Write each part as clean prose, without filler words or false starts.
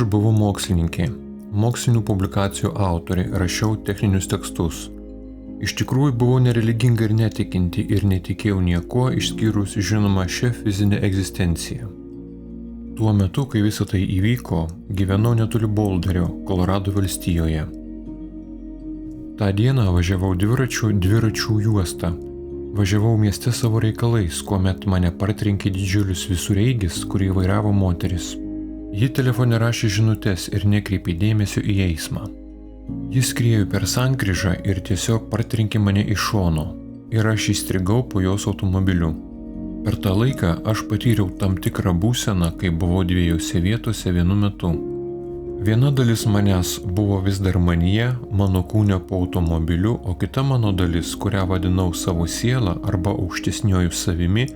Aš buvau mokslininkė, mokslinių publikacijų autorė, rašiau techninius tekstus. Iš tikrųjų buvau nereliginga ir netikinti ir netikėjau niekuo išskyrus žinoma šią fizinę egzistenciją. Tuo metu, kai visą tai įvyko, gyvenau netoli Boulderio, Kolorado valstijoje. Ta dieną važiavau dviračių juostą. Važiavau mieste savo reikalais, kuomet mane partrenkė didžiulis visureigis, kurį vairavo moteris. Ji telefone rašė žinutes ir nekreipė dėmesio į eismą. Jis skriejo per sankryžą ir tiesiog partrenkė mane iš šono ir aš įstrigau po jos automobiliu. Per tą laiką aš patyriau tam tikrą būseną, kai buvau dviejose vietose vienu metu. Viena dalis manęs buvo vis dar manyje, mano kūne po automobiliu, o kita mano dalis, kurią vadinau savo sielą arba aukštesniuoju savimi,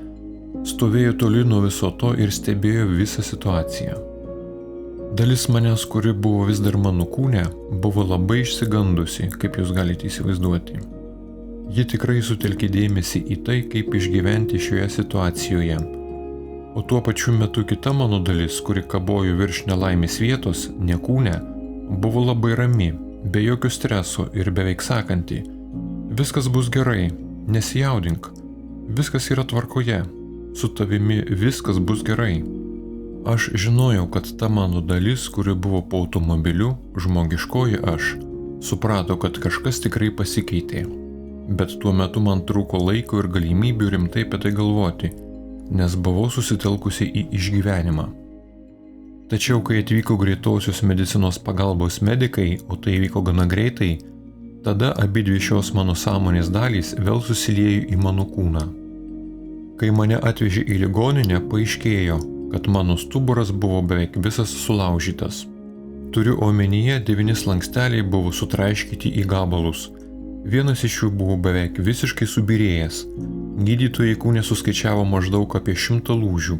stovėjo toli nuo viso to ir stebėjo visą situaciją. Dalis manęs, kuri buvo vis dar mano kūne, buvo labai išsigandusi, kaip jūs galite įsivaizduoti. Ji tikrai sutelkė dėmesį į tai, kaip išgyventi šioje situacijoje. O tuo pačiu metu kita mano dalis, kuri kabojo virš nelaimės vietos, ne kūne, buvo labai rami, be jokio streso ir beveik sakanti: viskas bus gerai, nesijaudink, viskas yra tvarkoje, su tavimi viskas bus gerai. Aš žinojau, kad ta mano dalis, kuri buvo po automobiliu, žmogiškoji aš, suprato, kad kažkas tikrai pasikeitė. Bet tuo metu man trūko laiko ir galimybių rimtai apie tai galvoti, nes buvau susitelkusi į išgyvenimą. Tačiau, kai atvyko greitosios medicinos pagalbos medikai, o tai įvyko gana greitai, tada abidvi šios mano sąmonės dalys vėl susiliejo į mano kūną. Kai mane atvežė į ligoninę, paaiškėjo, kad mano stuburas buvo beveik visas sulaužytas. Turiu omenyje, 9 slanksteliai buvo sutraiškyti į gabalus. Vienas iš jų buvo beveik visiškai subyrėjęs. Gydytojai kūne suskaičiavo maždaug apie 100 lūžių.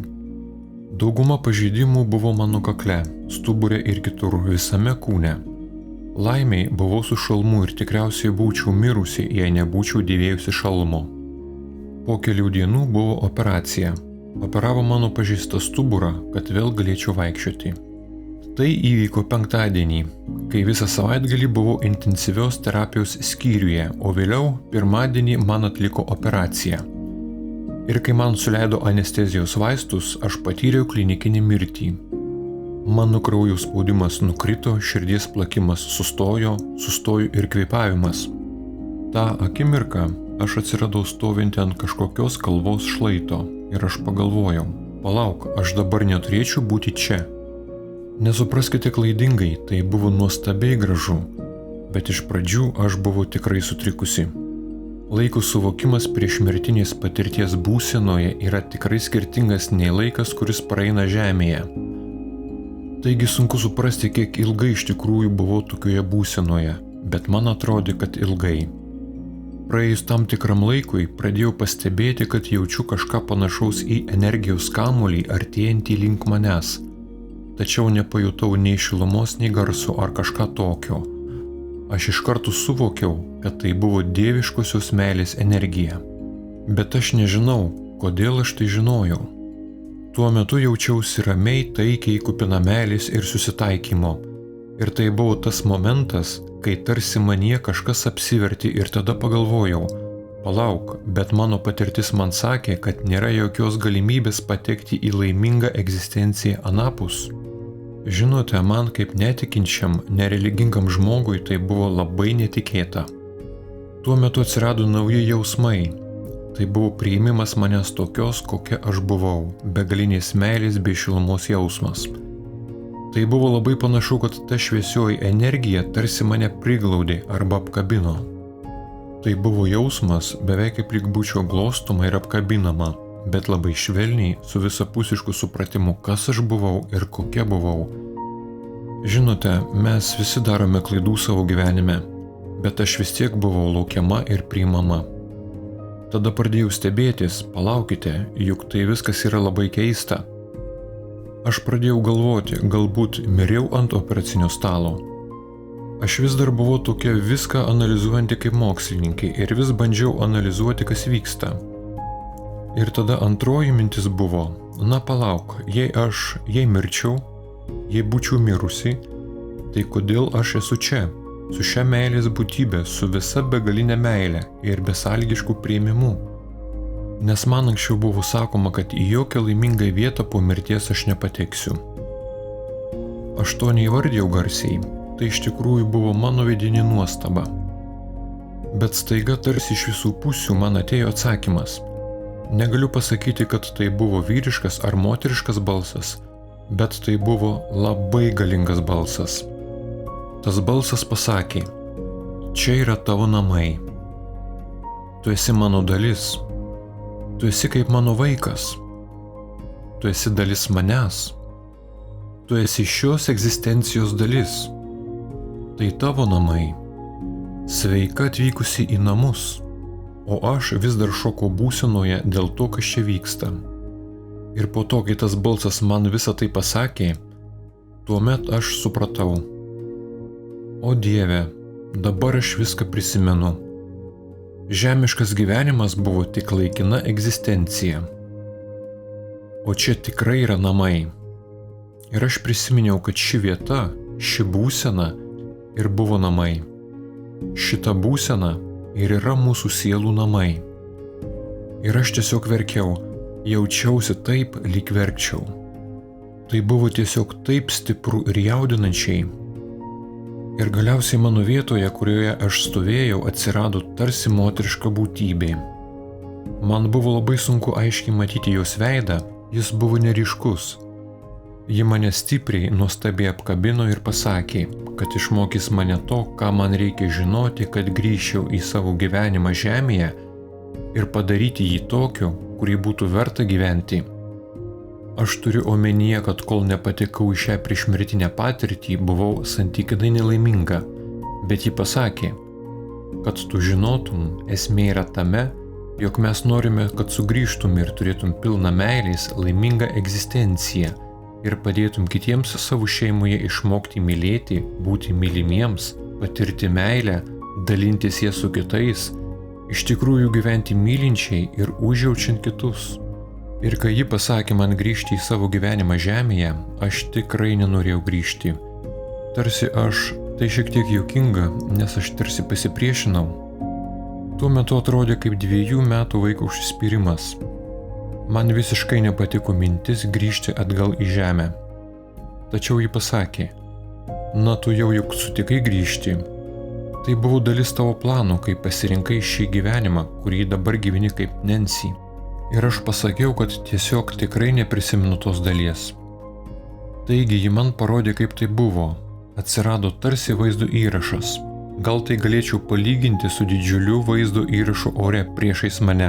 Dauguma pažeidimų buvo mano kakle, stubure ir kitur visame kūne. Laimiai buvau su šalmu ir tikriausiai būčiau mirusi, jei nebūčiau dėvėjusi šalmo. Po kelių dienų buvo operacija. Operavo mano pažeistą stuburą, kad vėl galėčiau vaikščioti. Tai įvyko penktadienį, kai visą savaitgalį buvau intensyvios terapijos skyriuje, o vėliau pirmadienį man atliko operaciją. Ir kai man suleido anestezijos vaistus, aš patyriau klinikinį mirtį. Mano kraujo spaudimas nukrito, širdies plakimas sustojo ir kvėpavimas. Ta akimirka aš atsiradau stovinti ant kažkokios kalvos šlaito ir aš pagalvojau: palauk, aš dabar neturėčiau būti čia. Nesupraskite klaidingai, tai buvo nuostabiai gražu, bet iš pradžių aš buvau tikrai sutrikusi. Laiko suvokimas priešmirtinės patirties būsenoje yra tikrai skirtingas nei laikas, kuris praeina žemėje. Taigi sunku suprasti, kiek ilgai iš tikrųjų buvau tokioje būsenoje, bet man atrodė, kad ilgai. Praėjus tam tikram laikui pradėjau pastebėti, kad jaučiu kažką panašaus į energijos kamuolį artėjantį link manęs. Tačiau nepajutau nei šilumos, nei garso ar kažką tokio. Aš iš karto suvokiau, kad tai buvo dieviškosios meilės energija. Bet aš nežinau, kodėl aš tai žinojau. Tuo metu jaučiausi ramiai, taikiai, kupina meilės ir susitaikymo. Ir tai buvo tas momentas, kai tarsi manyje kažkas apsivertė ir tada pagalvojau: palauk, bet mano patirtis man sakė, kad nėra jokios galimybės patekti į laimingą egzistenciją anapus. Žinote, man kaip netikinčiam, nereligingam žmogui tai buvo labai netikėta. Tuo metu atsirado nauji jausmai. Tai buvo priėmimas manęs tokios, kokia aš buvau, begalinės meilės bei šilumos jausmas. Tai buvo labai panašu, kad ta šviesioji energija tarsi mane priglaudė arba apkabino. Tai buvo jausmas, beveik kaip lyg būčiau glostoma ir apkabinama, bet labai švelniai, su visapusišku supratimu, kas aš buvau ir kokia buvau. Žinote, mes visi darome klaidų savo gyvenime, bet aš vis tiek buvau laukiama ir priimama. Tada pradėjau stebėtis: palaukite, juk tai viskas yra labai keista. Aš pradėjau galvoti, galbūt miriau ant operacinio stalo. Aš vis dar buvau tokia viską analizuojanti kaip mokslininkė ir vis bandžiau analizuoti, kas vyksta. Ir tada antroji mintis buvo: na palauk, jei mirčiau, Jei būčiau mirusi, tai kodėl aš esu čia, su šia meilės būtybė, su visa begalinė meilė ir besąlygišku priėmimu? Nes man anksčiau buvo sakoma, kad į jokią laimingą vietą po mirties aš nepateksiu. Aš to neįvardėjau garsiai, tai iš tikrųjų buvo mano vidinė nuostaba. Bet staiga tarsi iš visų pusių man atėjo atsakymas. Negaliu pasakyti, kad tai buvo vyriškas ar moteriškas balsas, bet tai buvo labai galingas balsas. Tas balsas pasakė: čia yra tavo namai. Tu esi mano dalis. Tu esi kaip mano vaikas. Tu esi dalis manęs. Tu esi šios egzistencijos dalis. Tai tavo namai. Sveika atvykusi į namus. O aš vis dar šoko būsenoje dėl to, kas čia vyksta. Ir po to, kai tas balsas man visą tai pasakė, tuomet aš supratau: o Dieve, dabar aš viską prisimenu. Žemiškas gyvenimas buvo tik laikina egzistencija. O čia tikrai yra namai. Ir aš prisiminiau, kad ši vieta, ši būsena ir buvo namai. Šita būsena ir yra mūsų sielų namai. Ir aš tiesiog verkiau, jaučiausi taip, lyg verkčiau. Tai buvo tiesiog taip stipru ir jaudinančiai. Ir galiausiai mano vietoje, kurioje aš stovėjau, atsirado tarsi moteriška būtybė. Man buvo labai sunku aiškiai matyti jos veidą, jis buvo neryškus. Ji mane stipriai, nuostabiai apkabino ir pasakė, kad išmokys mane to, ką man reikia žinoti, kad grįžčiau į savo gyvenimą žemėje ir padaryti jį tokiu, kurį būtų verta gyventi. Aš turiu omenyje, kad kol nepatekau į šią priešmirtinę patirtį, buvau santykinai nelaiminga, bet ji pasakė, kad tu žinotum, esmė yra tame, jog mes norime, kad sugrįžtum ir turėtum pilną meilės, laimingą egzistenciją ir padėtum kitiems savo šeimoje išmokti mylėti, būti mylimiems, patirti meilę, dalintis ją su kitais, iš tikrųjų gyventi mylinčiai ir užjaučiant kitus. Ir kai ji pasakė man grįžti į savo gyvenimą žemėje, aš tikrai nenorėjau grįžti. Tarsi tai šiek tiek juokinga, nes aš tarsi pasipriešinau. Tuo metu atrodė kaip 2 metų vaiko užsispyrimas. Man visiškai nepatiko mintis grįžti atgal į žemę. Tačiau ji pasakė: na tu jau juk sutikai grįžti. Tai buvo dalis tavo plano, kai pasirinkai šį gyvenimą, kurį dabar gyveni kaip Nancy. Ir aš pasakiau, kad tiesiog tikrai neprisimenu tos dalies. Taigi ji man parodė, kaip tai buvo. Atsirado tarsi vaizdo įrašas. Gal tai galėčiau palyginti su didžiuliu vaizdo įrašu ore priešais mane,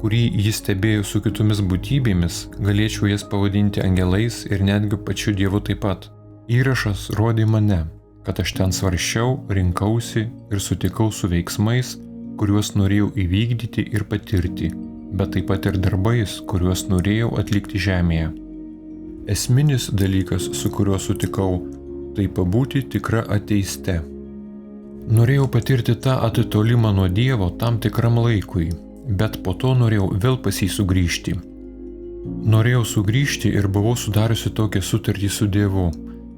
kurį jis stebėjo su kitomis būtybėmis, galėčiau jas pavadinti angelais ir netgi pačiu Dievu taip pat. Įrašas rodė mane, kad aš ten svarsčiau, rinkausi ir sutikau su veiksmais, kuriuos norėjau įvykdyti ir patirti, bet taip pat ir darbais, kuriuos norėjau atlikti žemėje. Esminis dalykas, su kuriuo sutikau, tai pabūti tikra ateiste. Norėjau patirti tą atitolimą nuo Dievo tam tikram laikui, bet po to norėjau vėl pas jį sugrįžti. Norėjau sugrįžti ir buvau sudariusi tokią sutartį su Dievu,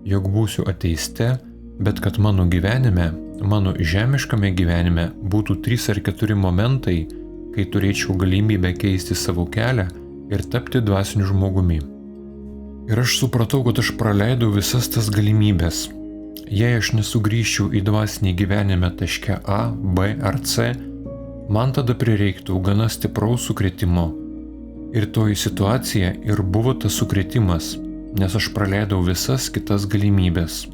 jog būsiu ateiste, bet kad mano gyvenime, mano žemiškame gyvenime būtų 3 ar 4 momentai, kai turėčiau galimybę keisti savo kelią ir tapti dvasiniu žmogumi. Ir aš supratau, kad aš praleidau visas tas galimybės. Jei aš nesugrįžčiau į dvasinį gyvenimą taške A, B ar C, man tada prireiktų gana stipraus sukrėtimo. Ir toji situacija ir buvo tas sukrėtimas, nes aš praleidau visas kitas galimybės.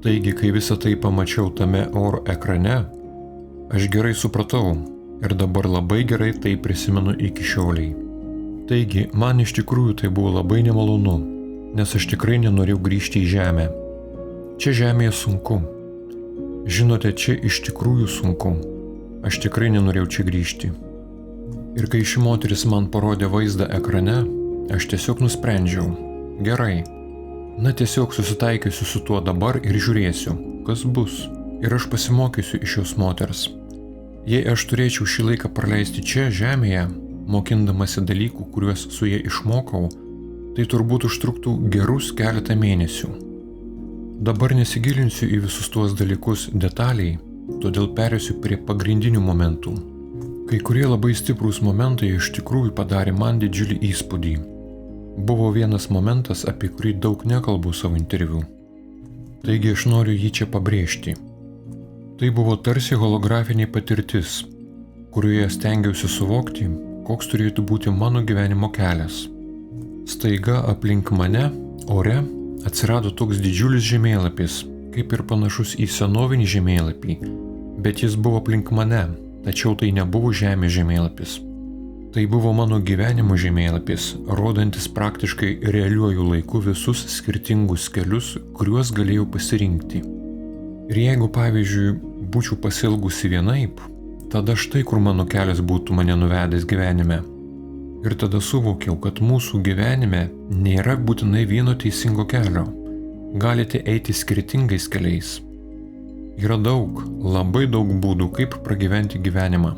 Taigi, kai visą tai pamačiau tame oro ekrane, aš gerai supratau ir dabar labai gerai tai prisimenu iki šioliai. Taigi, man iš tikrųjų tai buvo labai nemalonu, nes aš tikrai nenorėjau grįžti į žemę. Čia žemėje sunku. Žinote, čia iš tikrųjų sunku. Aš tikrai nenorėjau čia grįžti. Ir kai ši moteris man parodė vaizdą ekrane, aš tiesiog nusprendžiau: gerai, tiesiog susitaikysiu su tuo dabar ir žiūrėsiu, kas bus. Ir aš pasimokysiu iš šios moters. Jei aš turėčiau šį laiką praleisti čia žemėje, mokindamasi dalykų, kuriuos su jie išmokau, tai turbūt užtruktų gerus keletą mėnesių. Dabar nesigilinsiu į visus tuos dalykus detaliai, todėl perėsiu prie pagrindinių momentų. Kai kurie labai stiprūs momentai iš tikrųjų padarė man didžiulį įspūdį. Buvo vienas momentas, apie kurį daug nekalbu savo interviu. Taigi aš noriu jį čia pabrėžti. Tai buvo tarsi holografinė patirtis, kurioje stengiausi suvokti, koks turėtų būti mano gyvenimo kelias. Staiga aplink mane, ore, atsirado toks didžiulis žemėlapis, kaip ir panašus į senovinį žemėlapį, bet jis buvo aplink mane, tačiau tai nebuvo žemės žemėlapis. Tai buvo mano gyvenimo žemėlapis, rodantis praktiškai realiuoju laiku visus skirtingus kelius, kuriuos galėjau pasirinkti. Ir jeigu, pavyzdžiui, būčiau pasielgusi vienaip, tada štai kur mano kelias būtų mane nuvedęs gyvenime. Ir tada suvokiau, kad mūsų gyvenime nėra būtinai vieno teisingo kelio. Galite eiti skirtingais keliais. Yra daug, labai daug būdų, kaip pragyventi gyvenimą.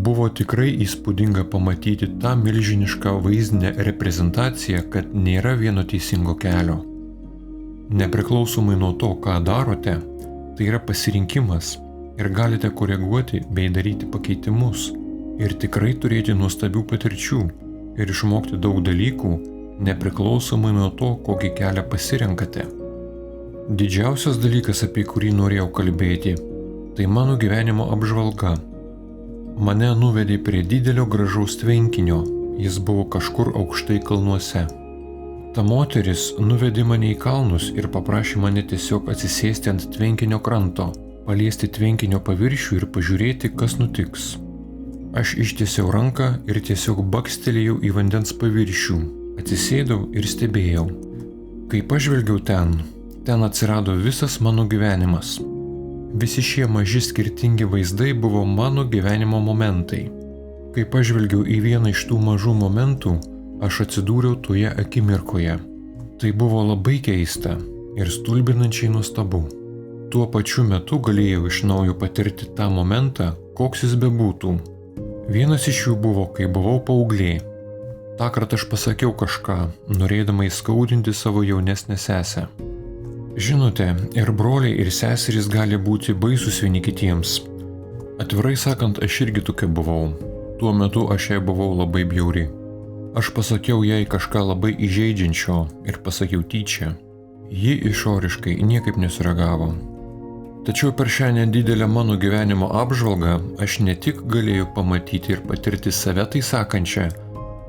Buvo tikrai įspūdinga pamatyti tą milžinišką vaizdinę reprezentaciją, kad nėra vieno teisingo kelio. Nepriklausomai nuo to, ką darote, tai yra pasirinkimas ir galite koreguoti bei daryti pakeitimus ir tikrai turėti nuostabių patirčių ir išmokti daug dalykų, nepriklausomai nuo to, kokį kelią pasirenkate. Didžiausias dalykas, apie kurį norėjau kalbėti, tai mano gyvenimo apžvalga. Mane nuvedė prie didelio gražaus tvenkinio, jis buvo kažkur aukštai kalnuose. Ta moteris nuvedė mane į kalnus ir paprašė mane tiesiog atsisėsti ant tvenkinio kranto, paliesti tvenkinio paviršių ir pažiūrėti, kas nutiks. Aš ištiesiau ranką ir tiesiog bakstelėjau į vandens paviršių, atsisėdau ir stebėjau. Kai pažvelgiau ten atsirado visas mano gyvenimas. Visi šie maži skirtingi vaizdai buvo mano gyvenimo momentai. Kai pažvelgiau į vieną iš tų mažų momentų, aš atsidūriau toje akimirkoje. Tai buvo labai keista ir stulbinančiai nuostabu. Tuo pačiu metu galėjau iš naujo patirti tą momentą, koks jis bebūtų. Vienas iš jų buvo, kai buvau paauglė. Tąkart aš pasakiau kažką, norėdama įskaudinti savo jaunesnę sesę. Žinote, ir broliai, ir seserys gali būti baisus vieni kitiems. Atvirai sakant, aš irgi tokia buvau. Tuo metu aš jai buvau labai bjauri. Aš pasakiau jai kažką labai įžeidžiančio ir pasakiau tyčia. Ji išoriškai niekaip nesureagavo. Tačiau per šią nedidelę mano gyvenimo apžvalgą aš ne tik galėjau pamatyti ir patirti save tai sakančią,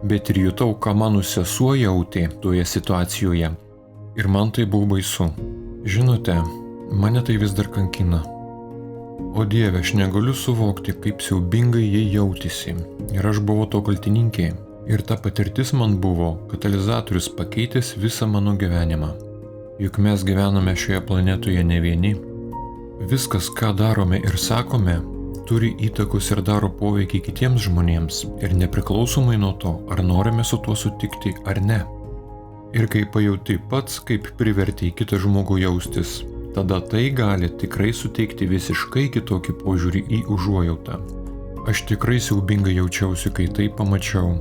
bet ir jutau, ką mano sesuo jautė toje situacijoje. Ir man tai buvo baisu. Žinote, mane tai vis dar kankina. O Dieve, aš negaliu suvokti, kaip siaubingai jie jautėsi. Ir aš buvau to kaltininkė. Ir ta patirtis man buvo katalizatorius pakeitęs visą mano gyvenimą. Juk mes gyvename šioje planetoje ne vieni. Viskas, ką darome ir sakome, turi įtakos ir daro poveikį kitiems žmonėms. Ir nepriklausomai nuo to, ar norime su tuo sutikti ar ne. Ir kai pajauti pats, kaip privertei kitą žmogų jaustis, tada tai gali tikrai suteikti visiškai kitokį požiūrį į užuojautą. Aš tikrai siaubingai jaučiausi, kai tai pamačiau.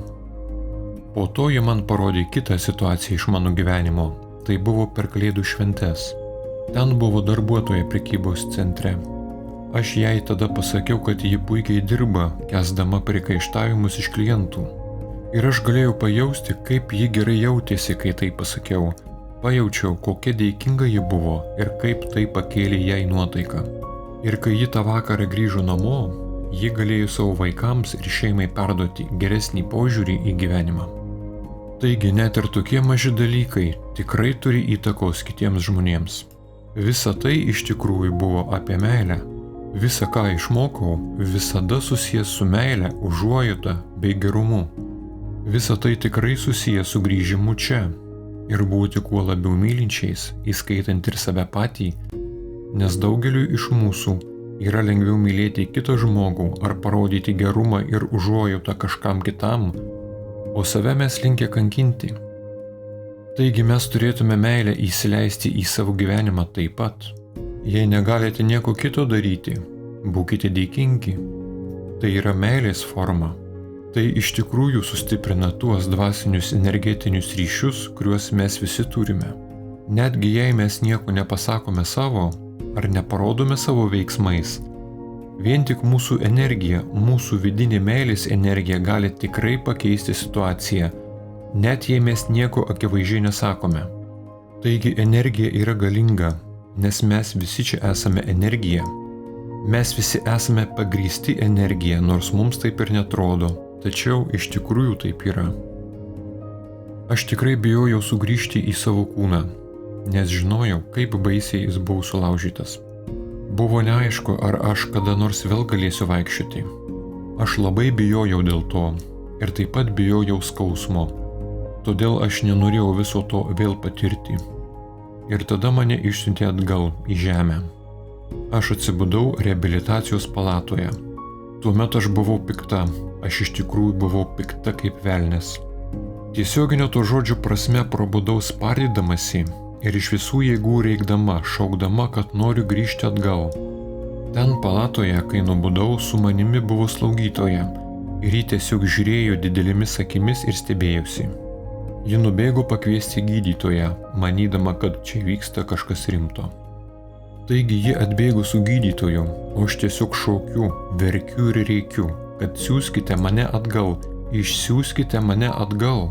Po to jie man parodė kitą situaciją iš mano gyvenimo. Tai buvo per Kalėdų šventes. Ten buvo darbuotoja prekybos centre. Aš jai tada pasakiau, kad ji puikiai dirba, kęsdama priekaištavimus iš klientų. Ir aš galėjau pajausti, kaip ji gerai jautėsi, kai tai pasakiau. Pajaučiau, kokia dėkinga ji buvo ir kaip tai pakėlė jai nuotaiką. Ir kai ji tą vakarą grįžo namo, ji galėjo savo vaikams ir šeimai perduoti geresnį požiūrį į gyvenimą. Taigi net ir tokie maži dalykai tikrai turi įtakos kitiems žmonėms. Visa tai iš tikrųjų buvo apie meilę. Visa, ką išmokau, visada susijęs su meile, užuojauta bei gerumu. Visa tai tikrai susijęs su grįžimu čia ir būti kuo labiau mylinčiais, įskaitant ir save patį, nes daugeliui iš mūsų yra lengviau mylėti kitą žmogų ar parodyti gerumą ir užuojautą kažkam kitam, o save mes linkę kankinti. Taigi mes turėtume meilę įsileisti į savo gyvenimą taip pat. Jei negalite nieko kito daryti, būkite dėkingi. Tai yra meilės forma. Tai iš tikrųjų sustiprina tuos dvasinius energetinius ryšius, kuriuos mes visi turime. Netgi jei mes nieko nepasakome savo ar neparodome savo veiksmais, vien tik mūsų energija, mūsų vidinė meilės energija gali tikrai pakeisti situaciją, net jei mes nieko akivaizdžiai nesakome. Taigi energija yra galinga, nes mes visi čia esame energija. Mes visi esame pagrįsti energija, nors mums taip ir netrodo, tačiau iš tikrųjų taip yra. Aš tikrai bijojau sugrįžti į savo kūną, nes žinojau, kaip baisiai jis buvo sulaužytas. Buvo neaišku, ar aš kada nors vėl galėsiu vaikščioti. Aš labai bijojau dėl to ir taip pat bijojau skausmo, todėl aš nenorėjau viso to vėl patirti. Ir tada mane išsiuntė atgal į žemę. Aš atsibudau reabilitacijos palatoje. Tuomet aš buvau pikta, aš iš tikrųjų buvau pikta kaip velnias. Tiesioginio to žodžio prasme prabudau spardydamasi ir iš visų jėgų reikdama, šaukdama, kad noriu grįžti atgal. Ten palatoje, kai nubudau, su manimi buvo slaugytoja ir ji tiesiog žiūrėjo didelėmis akimis ir stebėjosi. Ji nubėgo pakviesti gydytoją, manydama, kad čia vyksta kažkas rimto. Taigi ji atbėgo su gydytoju, o aš tiesiog šaukiu, verkiu ir reikiu, kad siųskite mane atgal, išsiųskite mane atgal.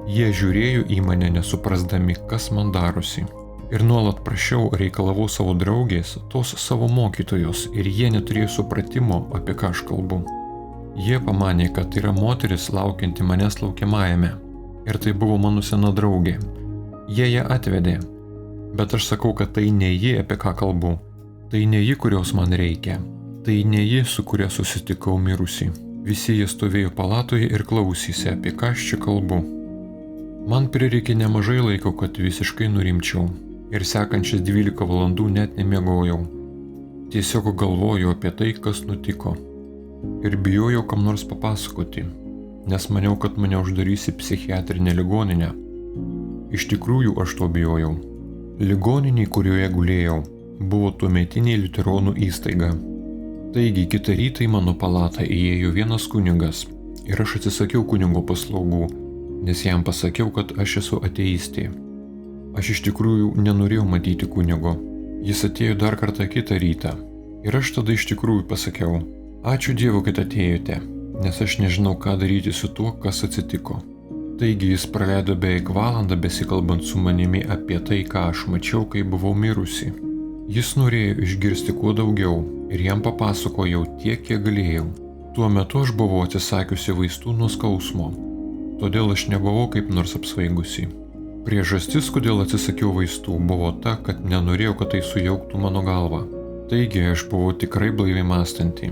Jie žiūrėjo į mane nesuprasdami, kas man darosi. Ir nuolat prašiau, reikalavau savo draugės, tos savo mokytojos, ir jie neturėjo supratimo, apie ką aš kalbu. Jie pamanė, kad tai yra moteris laukianti manęs laukiamajame. Ir tai buvo mano sena draugė. Jie ją atvedė. Bet aš sakau, kad tai ne ji, apie ką kalbu. Tai ne ji, kurios man reikia. Tai ne ji, su kuria susitikau mirusi. Visi jie stovėjo palatoje ir klausėsi, apie ką aš čia kalbu. Man prireikė nemažai laiko, kad visiškai nurimčiau. Ir sekančias 12 valandų net nemiegojau. Tiesiog galvojau apie tai, kas nutiko. Ir bijojau kam nors papasakoti. Nes maniau, kad mane uždarys į psichiatrinę ligoninę. Iš tikrųjų aš to bijojau. Ligoninė, kurioje gulėjau, buvo tuometiniai liuteronų įstaiga. Taigi kitą rytą į mano palatą įėjo vienas kunigas ir aš atsisakiau kunigo paslaugų, nes jam pasakiau, kad aš esu ateistė. Aš iš tikrųjų nenorėjau matyti kunigo. Jis atėjo dar kartą kitą rytą ir aš tada iš tikrųjų pasakiau: ačiū Dievui, kad atėjote, nes aš nežinau, ką daryti su tuo, kas atsitiko. Taigi jis praleido beveik valandą besikalbant su manimi apie tai, ką aš mačiau, kai buvau mirusi. Jis norėjo išgirsti kuo daugiau ir jam papasakojau tiek, kiek galėjau. Tuo metu aš buvau atsisakiusi vaistų nuo skausmo, todėl aš nebuvau kaip nors apsvaigusi. Priežastis, kodėl atsisakiau vaistų, buvo ta, kad nenorėjau, kad tai sujauktų mano galvą. Taigi aš buvau tikrai blaiviai mąstanti.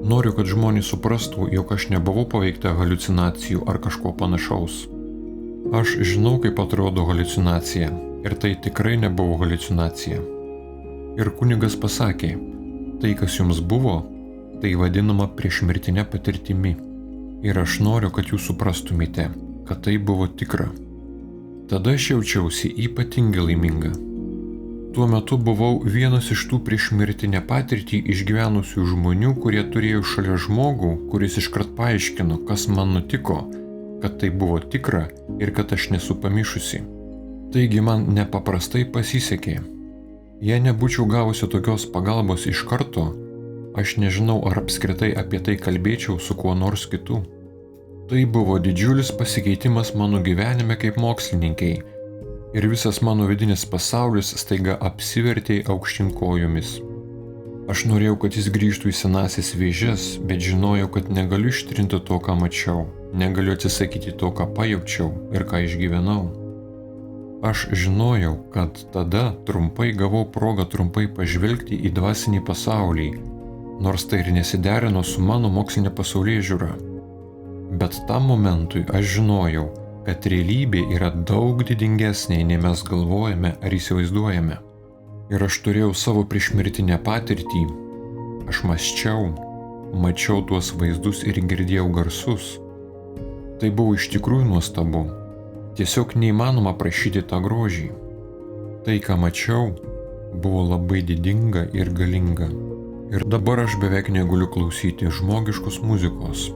Noriu, kad žmonės suprastų, jog aš nebuvau paveikta haliucinacijų ar kažko panašaus. Aš žinau, kaip atrodo haliucinacija, ir tai tikrai nebuvo haliucinacija. Ir kunigas pasakė: tai, kas jums buvo, tai vadinama priešmirtinė patirtimi. Ir aš noriu, kad jūs suprastumėte, kad tai buvo tikra. Tada aš jaučiausi ypatingai laiminga. Tuo metu buvau vienas iš tų priešmirtinę patirtį išgyvenusių žmonių, kurie turėjo šalia žmogų, kuris iškart paaiškino, kas man nutiko, kad tai buvo tikra ir kad aš nesu pamišusi. Taigi man nepaprastai pasisekė. Jei nebūčiau gavusi tokios pagalbos iš karto, aš nežinau, ar apskritai apie tai kalbėčiau su kuo nors kitu. Tai buvo didžiulis pasikeitimas mano gyvenime kaip mokslininkai. Ir visas mano vidinis pasaulis staiga apsivertė aukštyn kojomis. Aš norėjau, kad jis grįžtų į senasis vėžes, bet žinojau, kad negaliu ištrinti to, ką mačiau, negaliu atsisakyti to, ką pajaučiau ir ką išgyvenau. Aš žinojau, kad tada trumpai gavau progą trumpai pažvelgti į dvasinį pasaulį, nors tai ir nesiderino su mano mokslinė pasaulėžiūra. Bet tam momentui aš žinojau, kad realybė yra daug didingesnė, nei mes galvojame ar įsivaizduojame. Ir aš turėjau savo priešmirtinę patirtį. Aš mąsčiau, mačiau tuos vaizdus ir girdėjau garsus. Tai buvo iš tikrųjų nuostabu. Tiesiog neįmanoma aprašyti tą grožį. Tai, ką mačiau, buvo labai didinga ir galinga. Ir dabar aš beveik negaliu klausyti žmogiškos muzikos,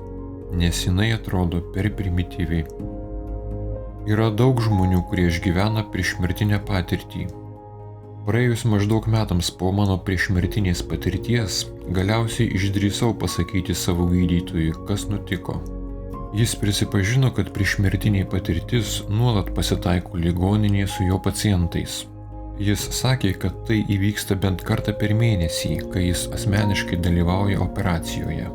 nes jinai atrodo per primityviai. Yra daug žmonių, kurie išgyvena priešmirtinę patirtį. Praėjus maždaug metams po mano priešmirtinės patirties, galiausiai išdrįsau pasakyti savo gydytojui, kas nutiko. Jis prisipažino, kad priešmirtinė patirtis nuolat pasitaiko ligoninėje su jo pacientais. Jis sakė, kad tai įvyksta bent kartą per mėnesį, kai jis asmeniškai dalyvauja operacijoje.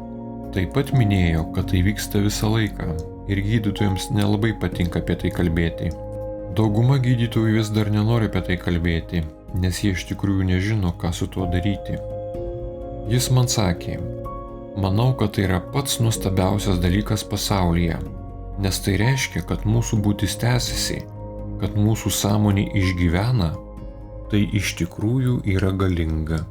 Taip pat minėjo, kad tai vyksta visą laiką ir gydytojams nelabai patinka apie tai kalbėti. Dauguma gydytojų vis dar nenori apie tai kalbėti, nes jie iš tikrųjų nežino, ką su tuo daryti. Jis man sakė, manau, kad tai yra pats nuostabiausias dalykas pasaulyje, nes tai reiškia, kad mūsų būtis tęsiasi, kad mūsų sąmonė išgyvena, tai iš tikrųjų yra galinga.